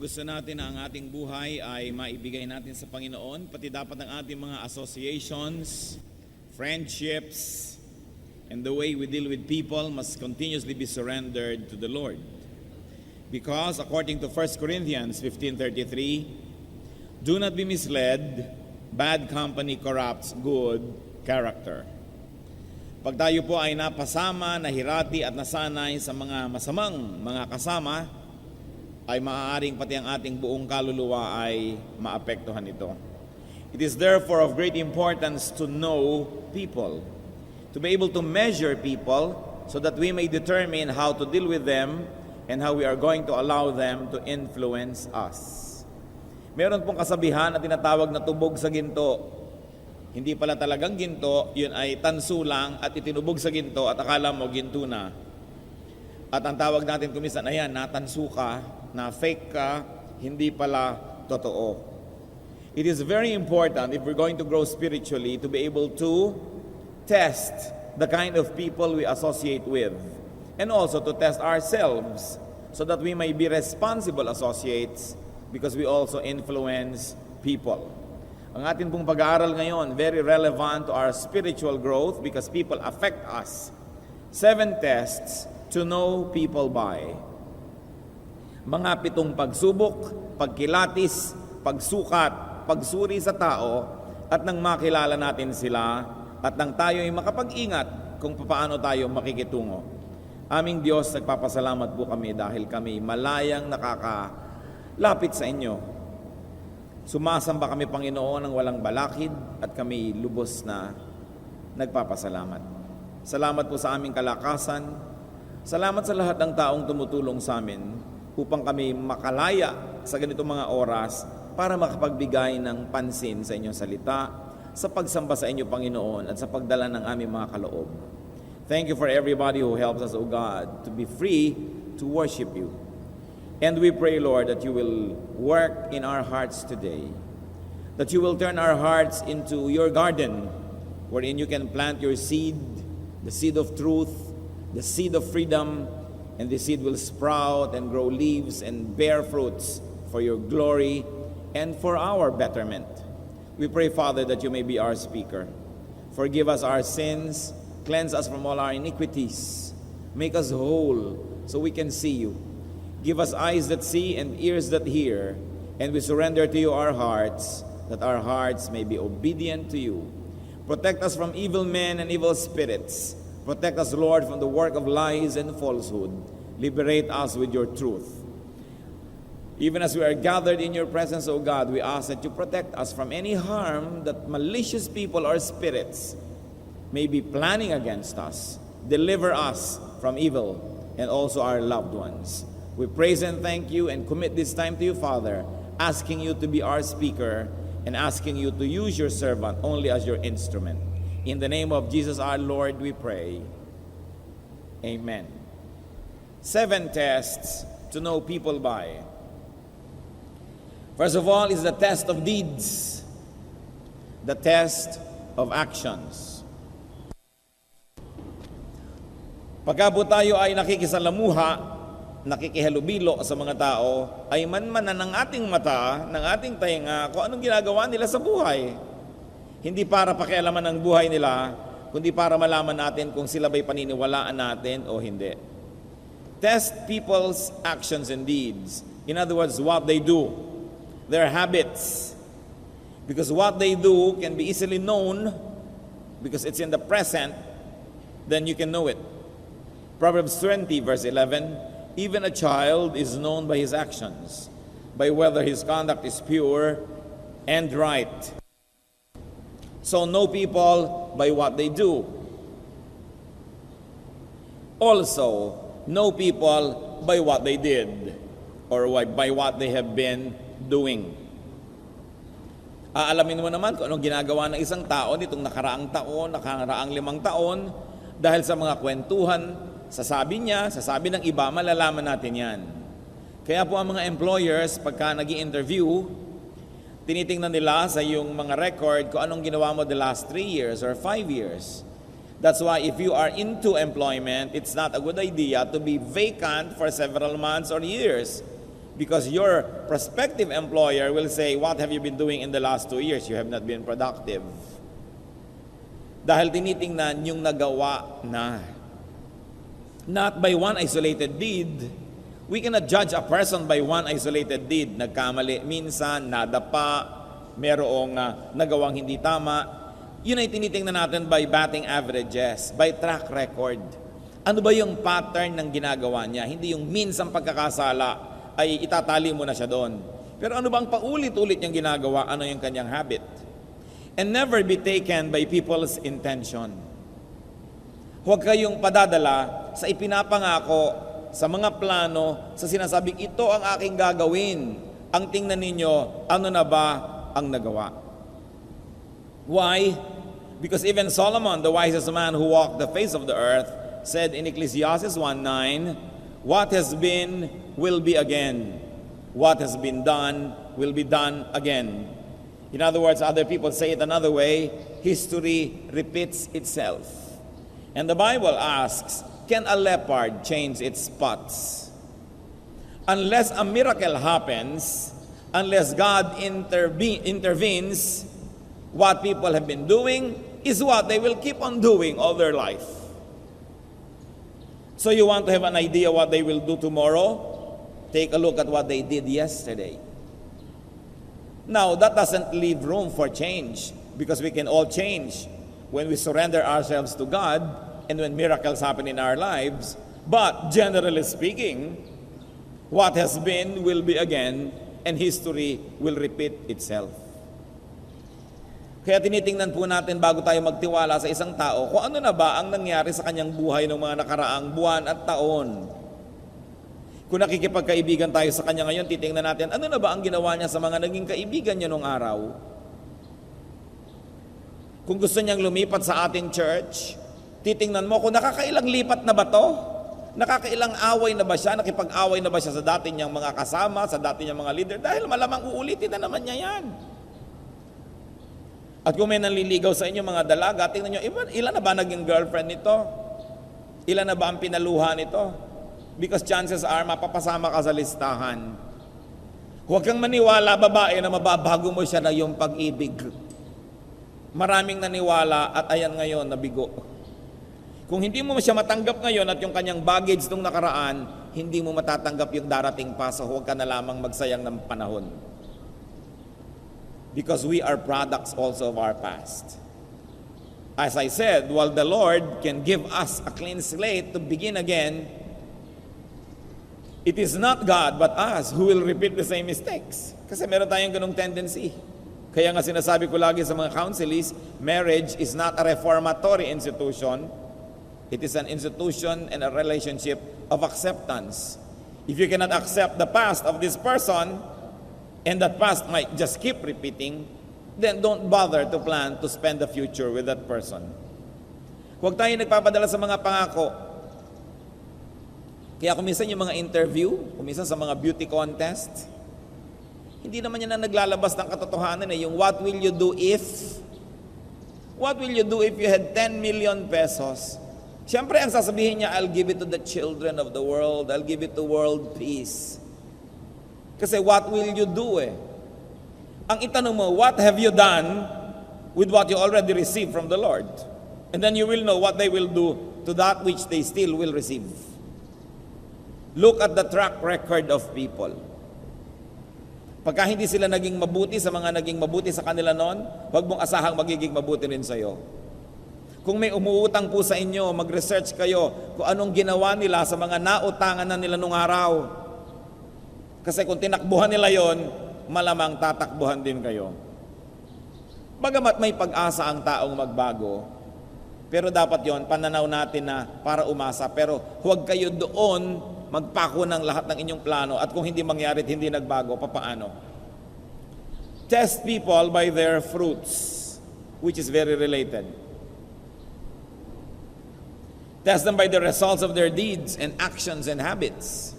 gusto natin na ang ating buhay ay maibigay natin sa Panginoon, pati dapat ang ating mga associations, friendships, and the way we deal with people must continuously be surrendered to the Lord. Because according to 1 Corinthians 15:33, do not be misled, bad company corrupts good character. Pag tayo po ay napasama, nahirati at nasanay sa mga masamang mga kasama, ay maaaring pati ang ating buong kaluluwa ay maapektuhan ito. It is therefore of great importance to know people, to be able to measure people so that we may determine how to deal with them and how we are going to allow them to influence us. Meron pong kasabihan na tinatawag na tubog sa ginto. Hindi pala talagang ginto, yun ay tanso lang at itinubog sa ginto at akala mo ginto na. At ang tawag natin kumisan, ayan, natanso ka, na fake ka, hindi pala totoo. It is very important if we're going to grow spiritually to be able to test the kind of people we associate with and also to test ourselves so that we may be responsible associates because we also influence people. Ang atin pong pag-aaral ngayon, very relevant to our spiritual growth because people affect us. 7 tests to know people by. Mga 7 pagsubok, pagkilatis, pagsukat, pagsuri sa tao, at nang makilala natin sila, at nang tayo ay makapag-ingat kung paano tayo makikitungo. Aming Diyos, nagpapasalamat po kami dahil kami malayang nakakalapit sa inyo. Sumasamba kami, Panginoon, ng walang balakid at kami lubos na nagpapasalamat. Salamat po sa aming kalakasan. Salamat sa lahat ng taong tumutulong sa amin upang kami makalaya sa ganitong mga oras para makapagbigay ng pansin sa inyong salita, sa pagsamba sa inyo, Panginoon, at sa pagdala ng aming mga kaloob. Thank you for everybody who helps us, O God, to be free to worship you. And we pray, Lord, that you will work in our hearts today, that you will turn our hearts into your garden, wherein you can plant your seed, the seed of truth, the seed of freedom, and the seed will sprout and grow leaves and bear fruits for your glory and for our betterment. We pray, Father, that you may be our speaker. Forgive us our sins, cleanse us from all our iniquities, make us whole so we can see you. Give us eyes that see and ears that hear, and we surrender to you our hearts, that our hearts may be obedient to you. Protect us from evil men and evil spirits. Protect us, Lord, from the work of lies and falsehood. Liberate us with your truth. Even as we are gathered in your presence, O God, we ask that you protect us from any harm that malicious people or spirits may be planning against us. Deliver us from evil and also our loved ones. We praise and thank you and commit this time to you, Father, asking you to be our speaker and asking you to use your servant only as your instrument. In the name of Jesus our Lord, we pray. Amen. 7 tests to know people by. First of all is the test of deeds, the test of actions. Pagka po tayo ay nakikisalamuha, nakikihalubilo sa mga tao, ay manmanan ng ating mata, ng ating tainga, kung anong ginagawa nila sa buhay. Hindi para pakialaman ng buhay nila, kundi para malaman natin kung sila ba'y paniniwalaan natin o hindi. Test people's actions and deeds. In other words, what they do, their habits. Because what they do can be easily known, because it's in the present, then you can know it. Proverbs 20 verse 11, even a child is known by his actions, by whether his conduct is pure and right. So know people by what they do. Also, know people by what they did or by what they have been doing. Aalamin mo naman kung anong ginagawa ng isang tao nitong nakaraang 5 taon dahil sa mga kwentuhan, sasabi niya, sasabi ng iba, malalaman natin yan. Kaya po ang mga employers, pagka nag-i-interview, tinitingnan nila sa yung mga record kung anong ginawa mo the last 3 years or 5 years. That's why if you are into employment, it's not a good idea to be vacant for several months or years. Because your prospective employer will say, what have you been doing in the last 2 years? You have not been productive. Dahil tinitingnan yung nagawa na. Not by one isolated deed. We cannot judge a person by one isolated deed. Nagkamali minsan, nadapa, merong nagawang hindi tama. Yun ay tinitingnan natin by batting averages, by track record. Ano ba yung pattern ng ginagawa niya? Hindi yung minsang pagkakasala ay itatali mo na siya doon. Pero ano bang paulit-ulit niyang ginagawa? Ano yung kanyang habit? And never be taken by people's intention. Huwag kayong padadala sa ipinapangako, sa mga plano, sa sinasabing ito ang aking gagawin. Ang tingnan ninyo, ano na ba ang nagawa? Why? Because even Solomon, the wisest man who walked the face of the earth, said in Ecclesiastes 1:9, what has been will be again. What has been done will be done again. In other words, other people say it another way, history repeats itself. And the Bible asks, can a leopard change its spots? Unless a miracle happens, unless God intervenes, what people have been doing is what they will keep on doing all their life. So you want to have an idea what they will do tomorrow? Take a look at what they did yesterday. Now, that doesn't leave room for change because we can all change when we surrender ourselves to God and when miracles happen in our lives. But generally speaking, what has been will be again and history will repeat itself. Kaya tinitingnan po natin bago tayo magtiwala sa isang tao kung ano na ba ang nangyari sa kanyang buhay ng mga nakaraang buwan at taon. Kung nakikipagkaibigan tayo sa kanya ngayon, titingnan natin ano na ba ang ginawa niya sa mga naging kaibigan niya nung araw. Kung gusto niyang lumipat sa ating church, titingnan mo kung nakakailang lipat na ba to? Nakakailang away na ba siya? Nakipag-away na ba siya sa dati niyang mga kasama, sa dati niyang mga leader? Dahil malamang uulitin na naman niya yan. At kung may nanliligaw sa inyo mga dalaga, tingnan nyo, ilan na ba naging girlfriend nito? Ilan na ba ang pinaluha nito? Because chances are, mapapasama ka sa listahan. Huwag kang maniwala, babae, na mababago mo siya na yung pag-ibig. Maraming naniwala at ayan ngayon, nabigo. Kung hindi mo siya matanggap ngayon at yung kanyang baggage nung nakaraan, hindi mo matatanggap yung darating pa, so huwag ka na lamang magsayang ng panahon. Because we are products also of our past. As I said, while the Lord can give us a clean slate to begin again, it is not God but us who will repeat the same mistakes. Kasi meron tayong ganung tendency. Kaya nga sinasabi ko lagi sa mga counselees, marriage is not a reformatory institution. It is an institution and a relationship of acceptance. If you cannot accept the past of this person, and that past might just keep repeating, then don't bother to plan to spend the future with that person. Huwag tayo nagpapadala sa mga pangako. Kaya kung minsan yung mga interview, kung minsan sa mga beauty contest, hindi naman yan na naglalabas ng katotohanan yung what will you do if? What will you do if you had 10 million pesos? Siyempre ang sasabihin niya, I'll give it to the children of the world, I'll give it to world peace. Kasi what will you do Ang itanong mo, what have you done with what you already received from the Lord? And then you will know what they will do to that which they still will receive. Look at the track record of people. Pagka hindi sila naging mabuti sa mga naging mabuti sa kanila noon, huwag mong asahang magiging mabuti rin sa iyo. Kung may umuutang po sa inyo, mag-research kayo kung anong ginawa nila sa mga nautangan na nila nung araw. Kasi kung tinakbuhan nila yon, malamang tatakbuhan din kayo. Bagamat may pag-asa ang taong magbago, pero dapat yon pananaw natin na para umasa. Pero huwag kayo doon magpako ng lahat ng inyong plano at kung hindi mangyari at hindi nagbago, papaano? Test people by their fruits, which is very related. Test them by the results of their deeds and actions and habits.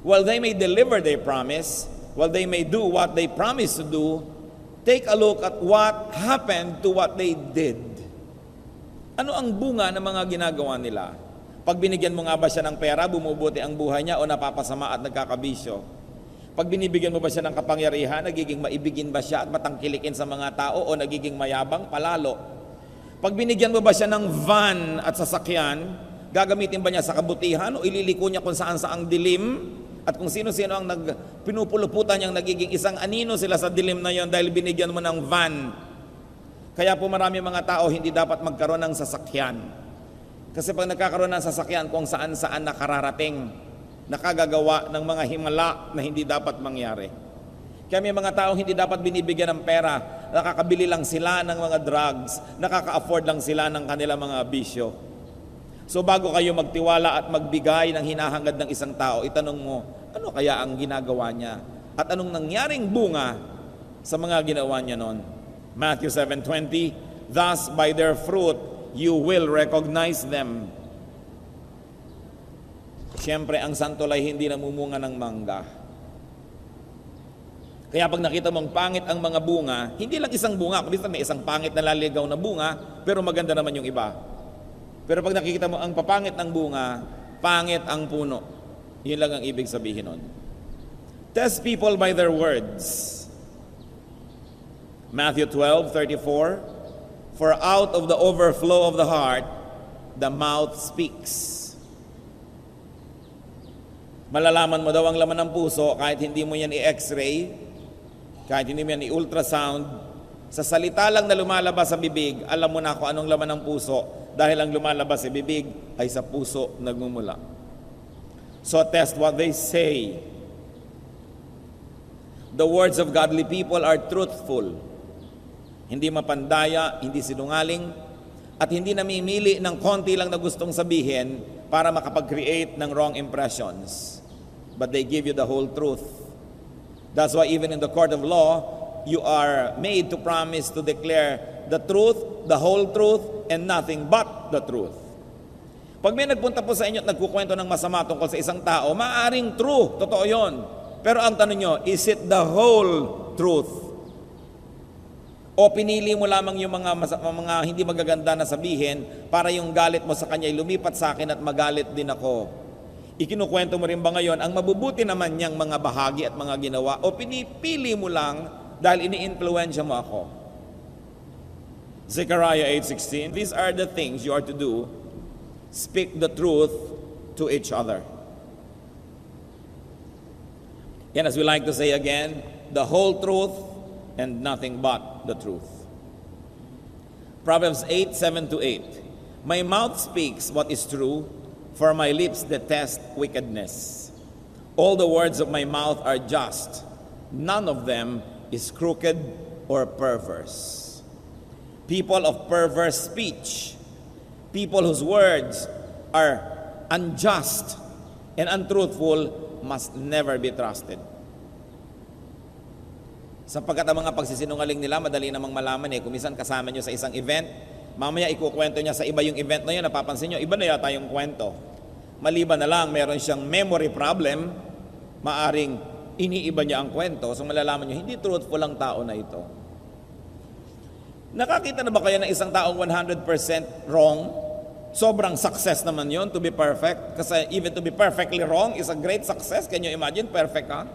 While they may deliver their promise, while they may do what they promise to do, take a look at what happened to what they did. Ano ang bunga ng mga ginagawa nila? Pag binigyan mo nga ba siya ng pera, bumubuti ang buhay niya o napapasama at nagkakabisyo? Pag binibigyan mo ba siya ng kapangyarihan, nagiging maibigin ba siya at matangkilikin sa mga tao o nagiging mayabang palalo? Pag binigyan mo ba siya ng van at sasakyan, gagamitin ba niya sa kabutihan o ililiko niya kung saan saang dilim? At kung sino-sino ang pinupuluputan niyang nagiging isang anino sila sa dilim na yon dahil binigyan mo ng van. Kaya po marami mga tao hindi dapat magkaroon ng sasakyan. Kasi pag nagkakaroon ng sasakyan kung saan-saan nakararating, nakagagawa ng mga himala na hindi dapat mangyari. Kaya may mga taong hindi dapat binibigyan ng pera, nakakabili lang sila ng mga drugs, nakaka-afford lang sila ng kanilang mga bisyo. So bago kayo magtiwala at magbigay ng hinahangad ng isang tao, itanong mo, ano kaya ang ginagawa niya? At anong nangyaring bunga sa mga ginawa niya noon? Matthew 7:20, thus by their fruit you will recognize them. Siyempre, ang santol ay hindi namumunga ng mangga. Kaya pag nakita mong pangit ang mga bunga, hindi lang isang bunga, kundi may isang pangit na laligaw na bunga, pero maganda naman yung iba. Pero pag nakikita mo ang papangit ng bunga, pangit ang puno. Yun lang ang ibig sabihin nun. Test people by their words. Matthew 12:34, for out of the overflow of the heart, the mouth speaks. Malalaman mo daw ang laman ng puso kahit hindi mo yan i-x-ray, kahit hindi mo yan i-ultrasound. Sa salita lang na lumalabas sa bibig, alam mo na kung anong laman ng puso dahil ang lumalabas sa bibig ay sa puso nagmumula. So test what they say. The words of godly people are truthful. Hindi mapandaya, hindi sinungaling, at hindi namimili ng konti lang na gustong sabihin para makapag-create ng wrong impressions. But they give you the whole truth. That's why even in the court of law, you are made to promise to declare the truth, the whole truth, and nothing but the truth. Pag may nagpunta po sa inyo at nagkukwento ng masama tungkol sa isang tao, maaaring true, totoo yon. Pero ang tanong nyo, is it the whole truth? O pinili mo lamang yung mga hindi magaganda na sabihin para yung galit mo sa kanya ay lumipat sa akin at magalit din ako? Ikinukwento mo rin ba ngayon ang mabubuti naman niyang mga bahagi at mga ginawa o pinipili mo lang dahil ini-influensya mo ako? Zechariah 8:16, these are the things you are to do. Speak the truth to each other. And as we like to say again, the whole truth and nothing but the truth. Proverbs 8:7-8. My mouth speaks what is true, for my lips detest wickedness. All the words of my mouth are just. None of them is crooked or perverse. People of perverse speech, people whose words are unjust and untruthful, must never be trusted. Sapagkat ang mga pagsisinungaling nila, madali namang malaman eh. Kung minsan kasama nyo sa isang event, mamaya ikukwento niya sa iba yung event na yun, napapansin nyo, iba na yata yung kwento. Maliban na lang, meron siyang memory problem, maaring iniiba niya ang kwento, so malalaman nyo, hindi truthful ang tao na ito. Nakakita na ba kayo ng isang taong 100% wrong? Sobrang success naman yon to be perfect. Kasi even to be perfectly wrong is a great success. Can you imagine? Perfect ka?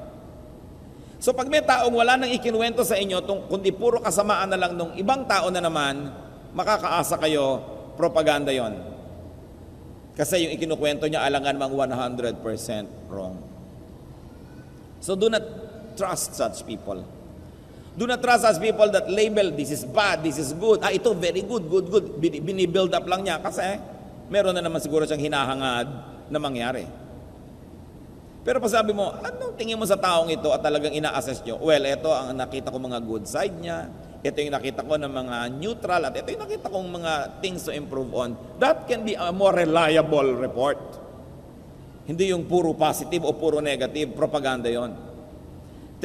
So pag may taong wala nang ikinuwento sa inyo, kundi puro kasamaan na lang nung ibang tao na naman, makakaasa kayo, propaganda yon. Kasi yung ikinukwento niya alangan mang 100% wrong. So do not trust such people. Do not trust such people that label, this is bad, this is good. Ito very good, good, good. Binibuild up lang niya kasi meron na naman siguro siyang hinahangad na mangyari. Pero pag sabi mo, anong tingin mo sa taong ito at talagang ina-assess nyo? Well, ito ang nakita ko mga good side niya. Ito yung nakita ko ng mga neutral at ito yung nakita kong mga things to improve on. That can be a more reliable report. Hindi yung puro positive o puro negative. Propaganda yon.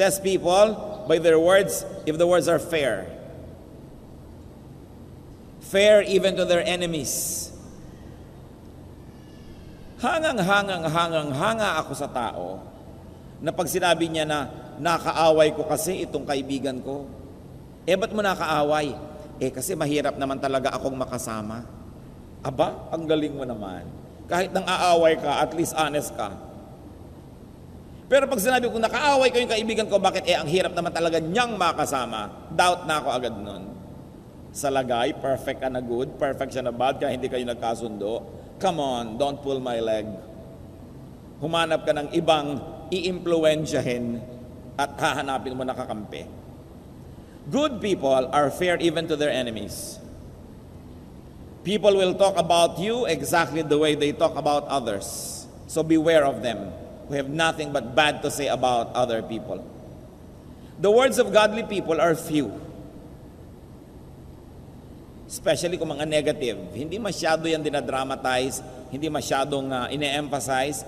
Test people by their words if the words are fair. Fair even to their enemies. Hanga ako sa tao na pag sinabi niya na nakaaway ko kasi itong kaibigan ko. Ba't mo nakaaway? Kasi mahirap naman talaga akong makasama. Aba, ang galing mo naman. Kahit nang aaway ka, at least honest ka. Pero pag sinabi ko, nakaaway ko yung kaibigan ko, bakit? Ang hirap naman talaga niyang makasama. Doubt na ako agad nun. Sa lagay, perfect ka na good, perfect siya na bad, kaya hindi kayo nagkasundo. Come on, don't pull my leg. Humanap ka ng ibang i-impluensyahin at hahanapin mo nakakampi. Good people are fair even to their enemies. People will talk about you exactly the way they talk about others. So beware of them who have nothing but bad to say about other people. The words of godly people are few. Especially kung mga negative. Hindi masyado yan dinadramatize, hindi masyadong ine-emphasize.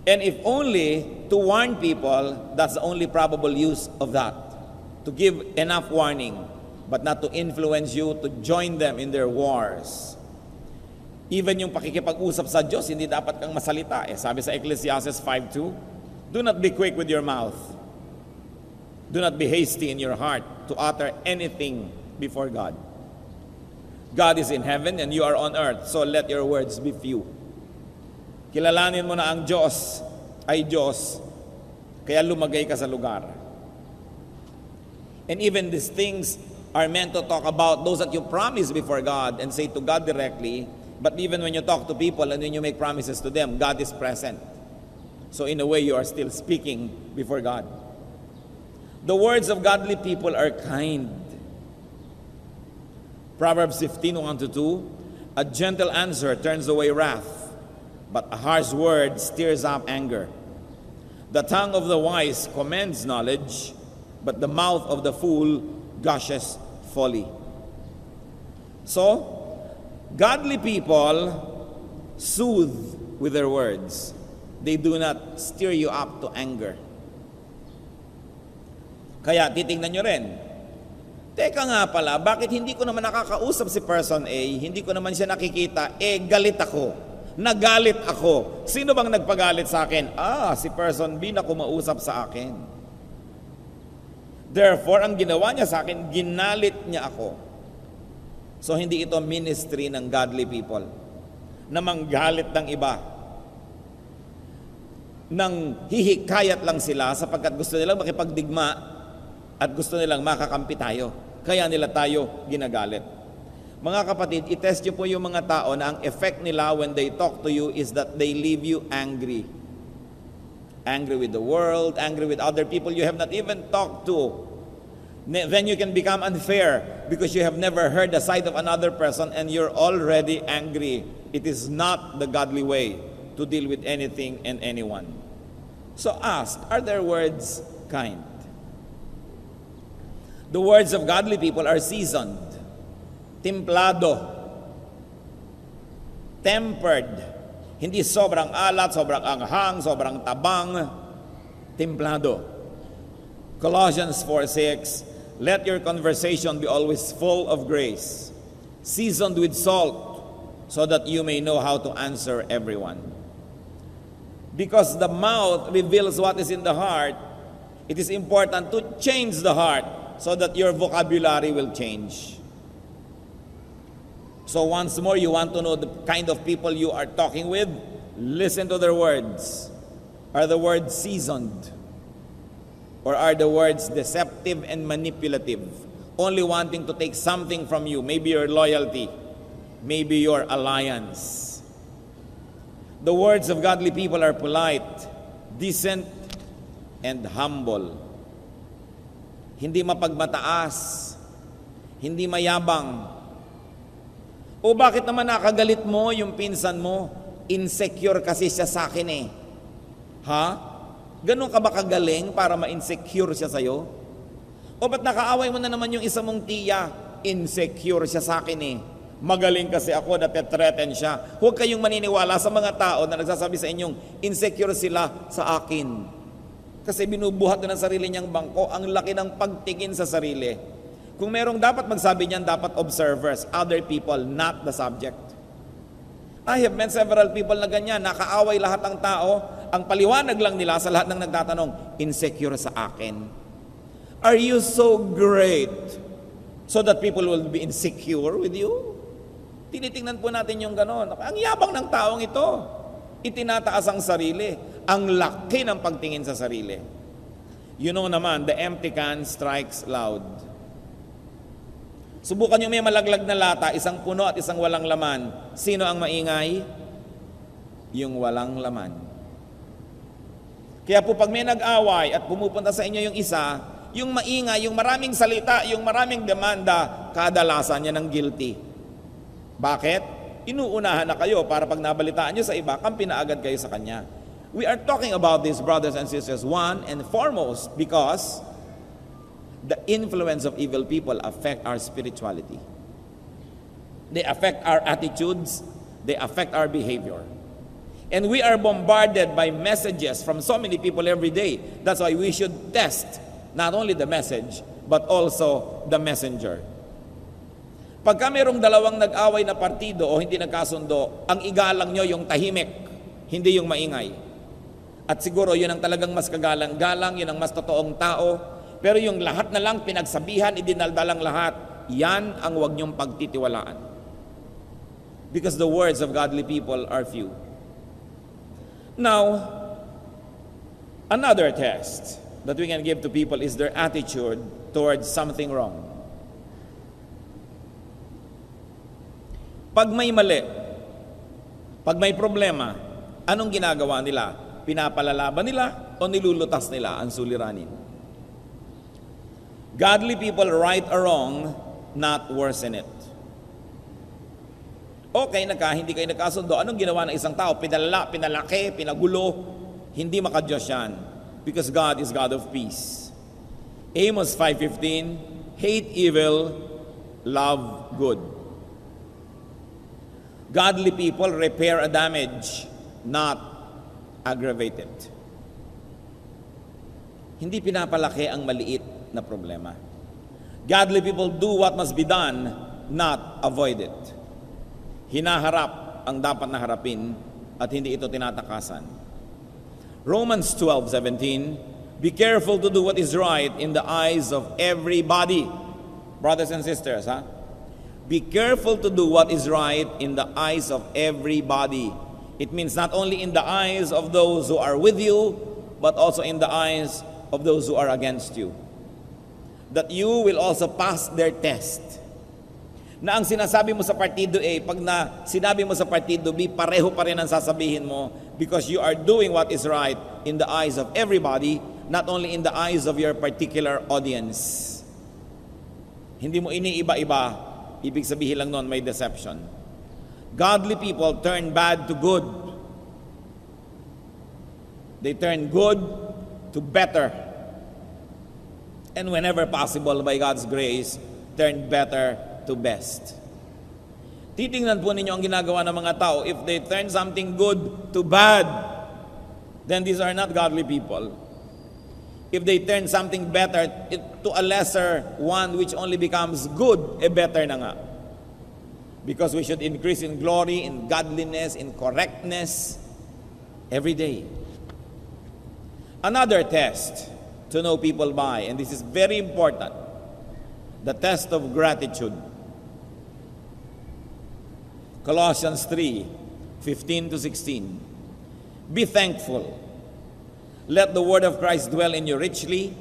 And if only to warn people, that's the only probable use of that. To give enough warning, but not to influence you to join them in their wars. Even yung pakikipag-usap sa Diyos, hindi dapat kang masalita. Sabi sa Ecclesiastes 5:2, do not be quick with your mouth. Do not be hasty in your heart to utter anything before God. God is in heaven and you are on earth, so let your words be few. Kilalanin mo na ang Diyos ay Diyos, kaya lumagay ka sa lugar. And even these things are meant to talk about those that you promise before God and say to God directly, but even when you talk to people and when you make promises to them, God is present. So in a way, you are still speaking before God. The words of godly people are kind. Proverbs 15:1-2, a gentle answer turns away wrath, but a harsh word stirs up anger. The tongue of the wise commends knowledge, but the mouth of the fool gushes folly. So, godly people soothe with their words. They do not stir you up to anger. Kaya titingnan nyo rin, teka nga pala, bakit hindi ko naman nakakausap si person A, hindi ko naman siya nakikita, galit ako. Nagalit ako. Sino bang nagpagalit sa akin? Si person B na kumausap sa akin. Therefore, ang ginawa niya sa akin, ginalit niya ako. So, hindi ito ministry ng godly people na manggalit ng iba. Nang hihikayat lang sila sapagkat gusto nilang makipagdigma at gusto nilang makakampi tayo. Kaya nila tayo ginagalit. Mga kapatid, itest niyo po yung mga tao na ang effect nila when they talk to you is that they leave you angry. Angry with the world, angry with other people you have not even talked to. Then you can become unfair because you have never heard the side of another person and you're already angry. It is not the godly way to deal with anything and anyone. So ask, are their words kind? The words of godly people are seasoned, templado, tempered. Hindi sobrang alat, sobrang anghang, sobrang tabang, templado. Colossians 4:6, let your conversation be always full of grace, seasoned with salt, so that you may know how to answer everyone. Because the mouth reveals what is in the heart, it is important to change the heart so that your vocabulary will change. So once more, you want to know the kind of people you are talking with? Listen to their words. Are the words seasoned? Or are the words deceptive and manipulative? Only wanting to take something from you. Maybe your loyalty. Maybe your alliance. The words of godly people are polite, decent, and humble. Hindi mapagmataas. Hindi mayabang. O bakit naman nakagalit mo yung pinsan mo? Insecure kasi siya sa akin eh. Ha? Ganun ka ba kagaling para ma-insecure siya sa'yo? O ba't nakaaway mo na naman yung isa mong tiya? Insecure siya sa akin eh. Magaling kasi ako, natetreten siya. Huwag kayong maniniwala sa mga tao na nagsasabi sa inyong insecure sila sa akin. Kasi binubuhat na ng sarili niyang bangko, ang laki ng pagtingin sa sarili. Kung merong dapat magsabi niyan, dapat observers, other people, not the subject. I have met several people na ganyan, nakaaway lahat ng tao, ang paliwanag lang nila sa lahat ng nagtatanong, insecure sa akin. Are you so great so that people will be insecure with you? Tinitingnan po natin yung ganon. Ang yabang ng taong ito, itinataas ang sarili. ang laki ng pagtingin sa sarili. You know naman, the empty can strikes loud. Subukan nyo may malaglag na lata, isang puno at isang walang laman. Sino ang maingay? Yung walang laman. Kaya po pag may nag-away at pumupunta sa inyo yung isa, yung maingay, yung maraming salita, yung maraming demanda, kadalasan niya ng guilty. Bakit? Inuunahan na kayo para pag nabalitaan nyo sa iba, kampi na agad kayo sa kanya. We are talking about this, brothers and sisters, one and foremost, because the influence of evil people affect our spirituality. They affect our attitudes, they affect our behavior. And we are bombarded by messages from so many people every day. That's why we should test not only the message, but also the messenger. Pagka mayroong dalawang nag-away na partido o hindi nagkasundo, ang igalang nyo yung tahimik, hindi yung maingay. At siguro yun ang talagang mas kagalang-galang, yun ang mas totoong tao. Pero yung lahat na lang pinagsabihan, idinaldalang lahat, yan ang huwag nyong pagtitiwalaan. Because the words of godly people are few. Now, another test that we can give to people is their attitude towards something wrong. Pag may mali, pag may problema, anong ginagawa nila? Pinapalalaban nila o nilulutas nila ang suliranin? Godly people right a wrong, not worsen it. Okay, hindi kayo nagkasundo. Anong ginawa ng isang tao? Pinalaki, pinagulo. Hindi makadiyos yan. Because God is God of peace. Amos 5:15, hate evil, love good. Godly people repair a damage, not aggravate it. Hindi pinapalaki ang maliit na problema. Godly people do what must be done, not avoid it. Hinaharap ang dapat na harapin at hindi ito tinatakasan. Romans 12:17, be careful to do what is right in the eyes of everybody. Brothers and sisters, be careful to do what is right in the eyes of everybody. It means not only in the eyes of those who are with you, but also in the eyes of those who are against you. That you will also pass their test. Na ang sinasabi mo sa partido A, pag na sinabi mo sa partido B, pareho pa rin ang sasabihin mo because you are doing what is right in the eyes of everybody, not only in the eyes of your particular audience. Hindi mo iniiba-iba, ibig sabihin lang nun may deception. Godly people turn bad to good. They turn good to better. And whenever possible, by God's grace, turn better to best. Titingnan po ninyo ang ginagawa ng mga tao. If they turn something good to bad, then these are not godly people. If they turn something better to a lesser one which only becomes good, better na nga. Because we should increase in glory, in godliness, in correctness every day. Another test to know people by, and this is very important, the test of gratitude. Colossians 3:15-16. Be thankful. Let the word of Christ dwell in you richly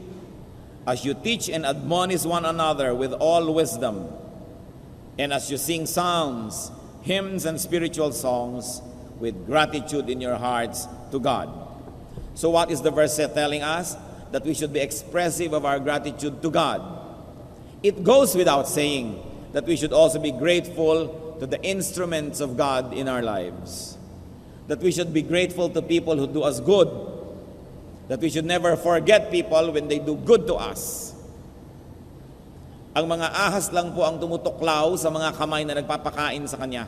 as you teach and admonish one another with all wisdom, and as you sing psalms, hymns, and spiritual songs with gratitude in your hearts to God. So what is the verse telling us? That we should be expressive of our gratitude to God. It goes without saying that we should also be grateful to the instruments of God in our lives. That we should be grateful to people who do us good. That we should never forget people when they do good to us. Ang mga ahas lang po ang tumutuklaw sa mga kamay na nagpapakain sa kanya.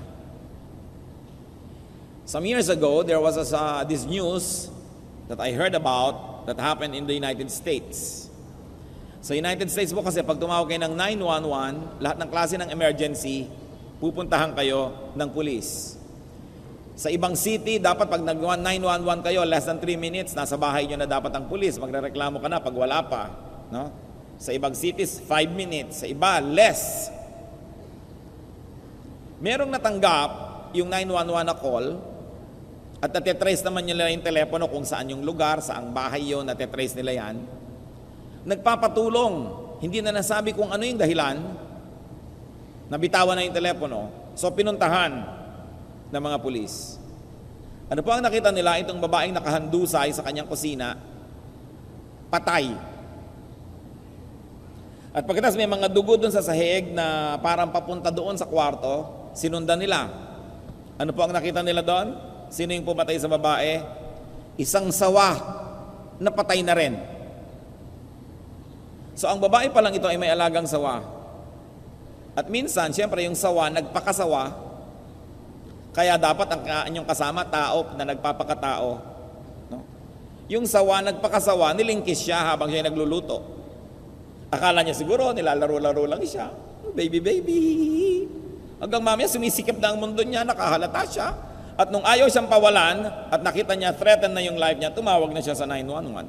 Some years ago, there was this news that I heard about that happened in the United States. Sa United States po kasi pag tumawag kayo ng 911, lahat ng klase ng emergency, pupuntahan kayo ng pulis. Sa ibang city, dapat pag nag-911 kayo, less than 3 minutes, nasa bahay nyo na dapat ang pulis. Magrereklamo ka na pag wala pa. No? Sa ibang cities, 5 minutes. Sa iba, less. Merong natanggap yung 911 na call at natitrace naman nila yung telepono kung saan yung lugar, saang bahay yun, natitrace nila yan, nagpapatulong, hindi na nasabi kung ano yung dahilan, nabitawan na yung telepono, so pinuntahan ng mga pulis. Ano po ang nakita nila? Itong babaeng nakahandusay sa kanyang kusina, patay. At pagkatapos may mga dugo doon sa sahig na parang papunta doon sa kwarto, sinundan nila. Ano po ang nakita nila doon? Sino yung pumatay sa babae? Isang sawa na patay na rin. So ang babae pa lang ito ay may alagang sawa. At minsan, siyempre yung sawa, nagpakasawa, kaya dapat ang inyong kasama, tao na nagpapakatao. No? Yung sawa, nagpakasawa, nilingkis siya habang siya nagluluto. Akala niya siguro, nilalaro-laro lang siya. Baby, baby. Hanggang mamaya, sumisikip na ang mundo niya, nakahalata siya. At nung ayaw siyang pawalan, at nakita niya, threatened na yung life niya, tumawag na siya sa 911.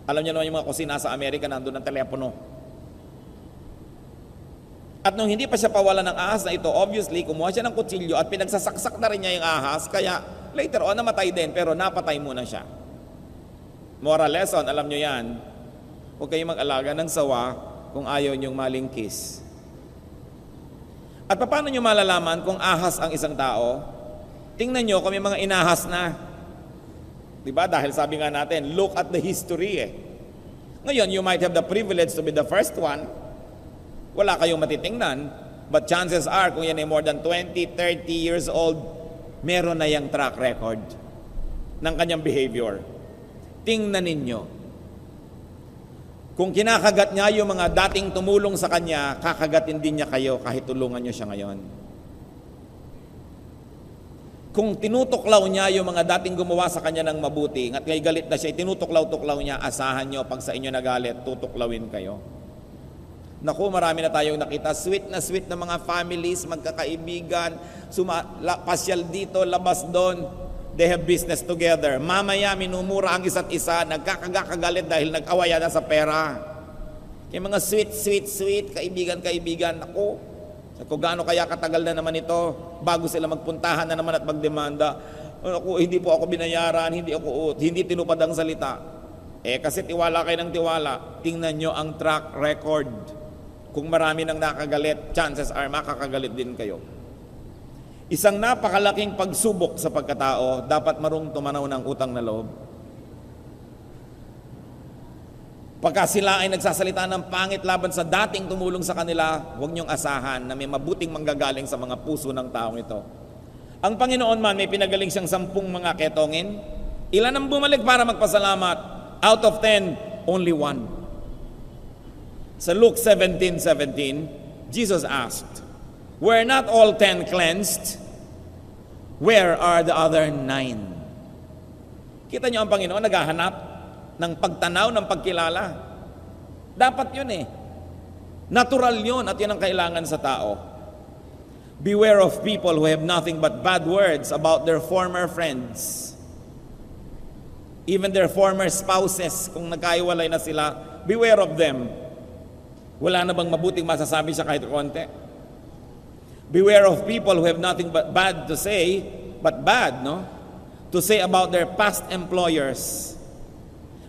Alam niyo naman yung mga kusina sa Amerika, nandun ang telepono. At nung hindi pa siya pawalan ng ahas na ito, obviously, kumuha siya ng kutsilyo at pinagsasaksak na rin niya yung ahas, kaya later on, namatay din, pero napatay muna siya. Moral lesson, alam niyo yan, huwag kayong mag-alaga ng sawa kung ayaw niyong malingkis. At paano niyo malalaman kung ahas ang isang tao? Tingnan niyo kung may mga inahas na. Diba? Dahil sabi nga natin, look at the history eh. Ngayon, you might have the privilege to be the first one. Wala kayong matitingnan. But chances are, kung yan ay more than 20, 30 years old, meron na yung track record ng kanyang behavior. Tingnan ninyo. Kung kinakagat niya yung mga dating tumulong sa kanya, kakagatin din niya kayo kahit tulungan niyo siya ngayon. Kung tinutuklaw niya yung mga dating gumawa sa kanya ng mabuti, at ngay galit na siya, tinutuklaw-tuklaw niya, asahan niyo pag sa inyo nagalit, tutuklawin kayo. Naku, marami na tayong nakita, sweet na mga families, magkakaibigan, pasyal dito, labas doon. They have business together. Mamaya, minumura ang isa't isa, nagkakagalit dahil nag-awaya na sa pera. Yung mga sweet, kaibigan. Ako, kung gaano kaya katagal na naman ito, bago sila magpuntahan na naman at magdemanda. Ako, hindi po ako binayaran, hindi tinupad ang salita. Kasi tiwala kayo ng tiwala, tingnan nyo ang track record. Kung marami nang nakagalit, chances are makakagalit din kayo. Isang napakalaking pagsubok sa pagkatao, dapat marunong tumanaw ng utang na loob. Pagka sila ay nagsasalita ng pangit laban sa dating tumulong sa kanila, huwag niyong asahan na may mabuting manggagaling sa mga puso ng taong ito. Ang Panginoon man, may pinagaling siyang 10 mga ketongin. Ilan ang bumalik para magpasalamat? Out of 10, only 1. Sa Luke 17:17, Jesus asked, "Were not all 10 cleansed? Where are the other 9? Kita niyo ang Panginoon naghahanap ng pagtanaw, ng pagkilala. Dapat yun eh. Natural yun at yun ang kailangan sa tao. Beware of people who have nothing but bad words about their former friends. Even their former spouses, kung nagkaiwalay na sila, beware of them. Wala na bang mabuting masasabi siya kahit konti? Beware of people who have nothing but bad to say, to say about their past employers.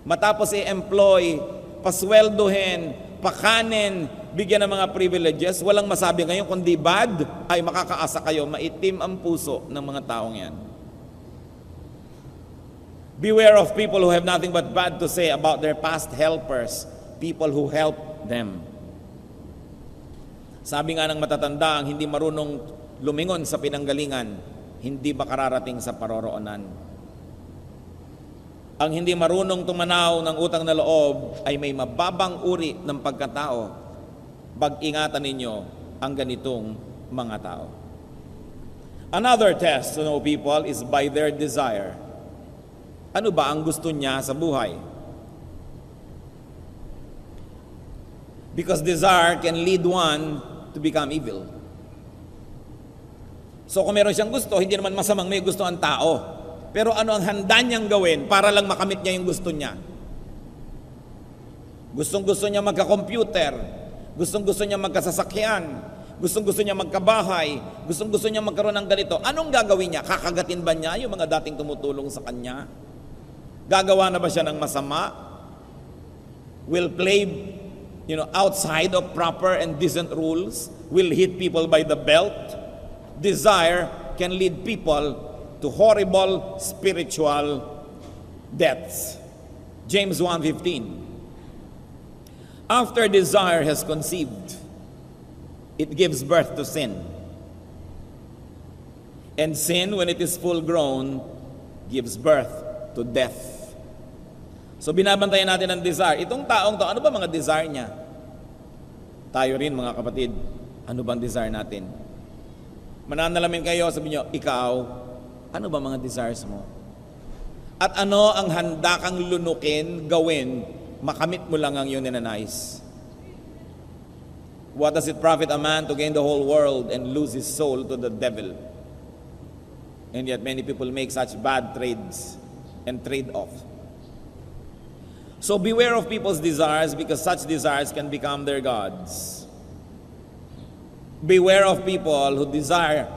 Matapos i-employ, pasweldohin, pakanin, bigyan ng mga privileges, walang masabi ngayon kundi bad, ay makakaasa kayo, maitim ang puso ng mga taong yan. Beware of people who have nothing but bad to say about their past helpers, people who helped them. Sabi nga ng matatanda, ang hindi marunong lumingon sa pinanggalingan, hindi makararating sa paroroonan. Ang hindi marunong tumanaw ng utang na loob ay may mababang uri ng pagkatao. Pag-ingatan ninyo ang ganitong mga tao. Another test to know people is by their desire. Ano ba ang gusto niya sa buhay? Because desire can lead one to become evil. So kung meron siyang gusto, hindi naman masamang may gusto ang tao. Pero ano ang handa niyang gawin para lang makamit niya yung gusto niya? Gustong-gusto niya magka-computer. Gustong-gusto niya magkasasakyan. Gustong-gusto niya magkabahay. Gustong-gusto niya magkaroon ng ganito. Anong gagawin niya? Kakagatin ba niya yung mga dating tumutulong sa kanya? Gagawa na ba siya ng masama? Will play, outside of proper and decent rules? Will hit people by the belt? Desire can lead people to horrible spiritual deaths. James 1:15. After desire has conceived, it gives birth to sin. And sin, when it is full grown, gives birth to death. So binabantayan natin ang desire. Itong taong to, ano ba mga desire niya? Tayo rin mga kapatid, ano bang desire natin? Mananalamin kayo, sabi niyo, ikaw, ano ba mga desires mo? At ano ang handa kang lunukin, gawin, makamit mo lang ang iyong ninanais? What does it profit a man to gain the whole world and lose his soul to the devil? And yet many people make such bad trades and trade off. So beware of people's desires, because such desires can become their gods. Beware of people who desire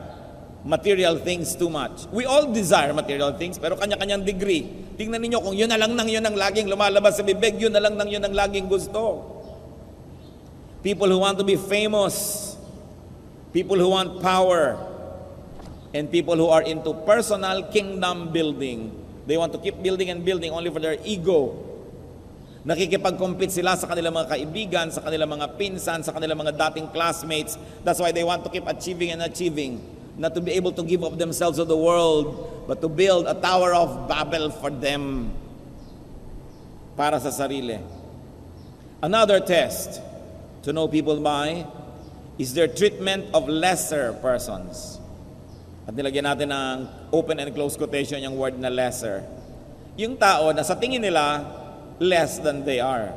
material things too much. We all desire material things, pero kanya-kanyang degree. Tingnan ninyo kung yun na lang nang yun ang laging lumalabas sa bibig, yun na lang nang yun ang laging gusto. People who want to be famous, people who want power, and people who are into personal kingdom building. They want to keep building and building only for their ego. Nakikipag-compete sila sa kanilang mga kaibigan, sa kanilang mga pinsan, sa kanilang mga dating classmates. That's why they want to keep achieving and achieving. Not to be able to give up themselves to the world, but to build a Tower of Babel for them. Para sa sarili. Another test to know people by is their treatment of lesser persons. At nilagyan natin ng open and close quotation yung word na lesser. Yung tao na sa tingin nila, less than they are.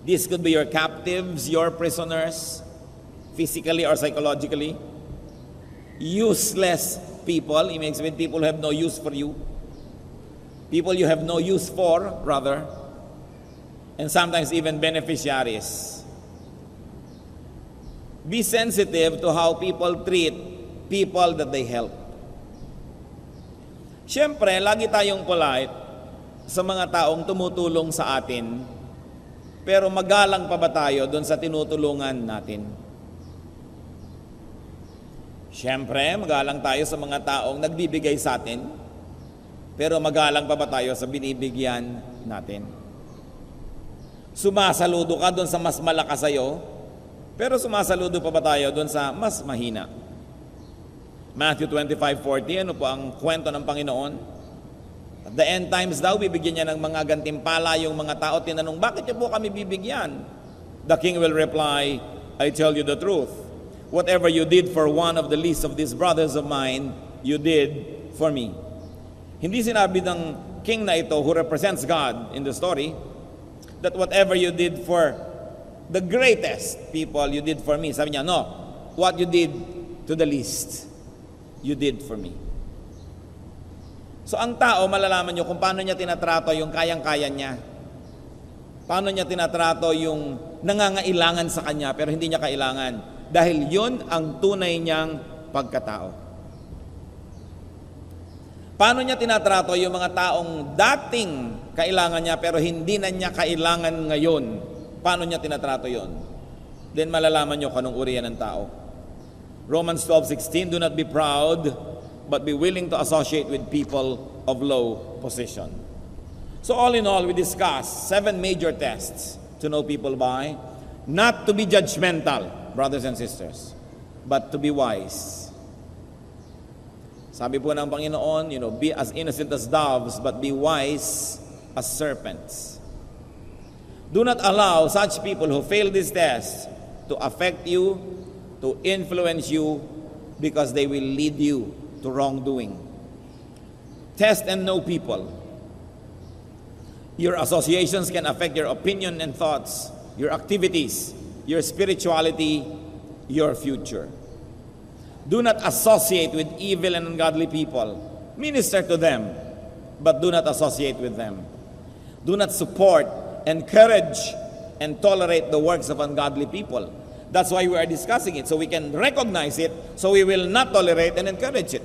This could be your captives, your prisoners, physically or psychologically. Useless people, it makes with people who have no use for you. People you have no use for, rather. And sometimes even beneficiaries. Be sensitive to how people treat people that they help. Siyempre, lagi tayong polite sa mga taong tumutulong sa atin, pero magalang pa ba tayo doon sa tinutulungan natin? Siyempre, magalang tayo sa mga taong nagbibigay sa atin, pero magalang pa ba tayo sa binibigyan natin? Sumasaludo ka doon sa mas malakas sa'yo, pero sumasaludo pa ba tayo doon sa mas mahina? Matthew 25:40, ano po ang kwento ng Panginoon? At the end times daw, bibigyan niya ng mga gantimpala yung mga tao. Tinanong, bakit niyo po kami bibigyan? The king will reply, I tell you the truth. Whatever you did for one of the least of these brothers of mine, you did for me. Hindi sinabi ng king na ito, who represents God in the story, that whatever you did for the greatest people, you did for me. Sabi niya, no, what you did to the least, you did for me. So ang tao, malalaman nyo kung paano niya tinatrato yung kayang-kaya niya. Paano niya tinatrato yung nangangailangan sa kanya pero hindi niya kailangan. Dahil yun ang tunay niyang pagkatao. Paano niya tinatrato yung mga taong dating kailangan niya pero hindi na niya kailangan ngayon? Paano niya tinatrato yun? Then malalaman niyo kung anong uri yan ng tao. Romans 12:16, do not be proud, but be willing to associate with people of low position. So all in all, we discussed 7 major tests to know people by. Not to be judgmental, brothers and sisters, but to be wise. Sabi po ng Panginoon, be as innocent as doves, but be wise as serpents. Do not allow such people who fail this test to affect you, to influence you, because they will lead you to wrongdoing. Test and know people. Your associations can affect your opinion and thoughts, your activities, your spirituality, your future. Do not associate with evil and ungodly people. Minister to them, but do not associate with them. Do not support, encourage, and tolerate the works of ungodly people. That's why we are discussing it, so we can recognize it, so we will not tolerate and encourage it.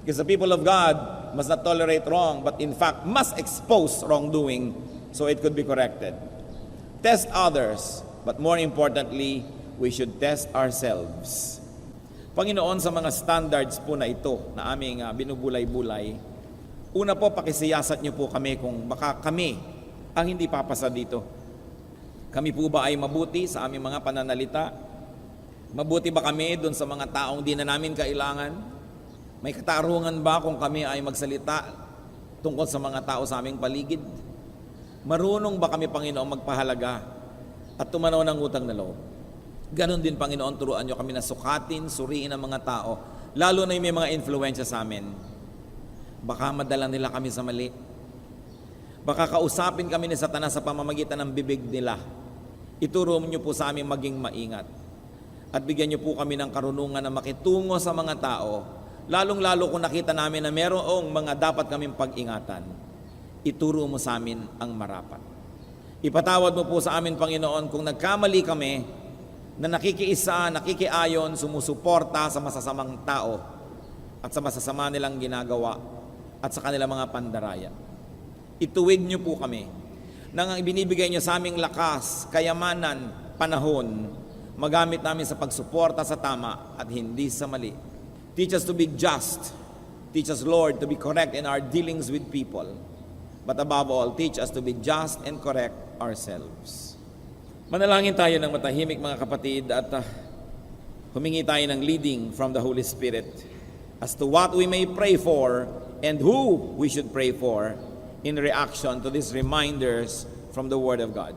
Because the people of God must not tolerate wrong, but in fact must expose wrongdoing so it could be corrected. Test others, but more importantly, we should test ourselves. Panginoon, sa mga standards po na ito na aming binubulay-bulay, una po, pakisiyasat niyo po kami kung baka kami ang hindi papasa dito. Kami po ba ay mabuti sa aming mga pananalita? Mabuti ba kami doon sa mga taong di na namin kailangan? May katarungan ba kung kami ay magsalita tungkol sa mga tao sa aming paligid? Marunong ba kami, Panginoon, magpahalaga at tumanaw ng utang na loob? Ganon din, Panginoon, turuan niyo kami na sukatin, suriin ang mga tao, lalo na yung may mga influensya sa amin. Baka madala nila kami sa mali. Baka kausapin kami ni Satanas sa pamamagitan ng bibig nila. Ituro niyo po sa amin maging maingat. At bigyan niyo po kami ng karunungan na makitungo sa mga tao, lalong-lalo kung nakita namin na merong mga dapat kaming pag-ingatan. Ituro mo sa amin ang marapat. Ipatawad mo po sa amin, Panginoon, kung nagkamali kami na nakikiisa, nakikiayon, sumusuporta sa masasamang tao at sa masasama nilang ginagawa at sa kanilang mga pandaraya. Ituwid niyo po kami nang ang ibinibigay niyo sa aming lakas, kayamanan, panahon, magamit namin sa pagsuporta sa tama at hindi sa mali. Teach us to be just. Teach us, Lord, to be correct in our dealings with people. But above all, teach us to be just and correct ourselves. Manalangin tayo ng matahimik, mga kapatid, at humingi tayo ng leading from the Holy Spirit as to what we may pray for and who we should pray for in reaction to these reminders from the Word of God.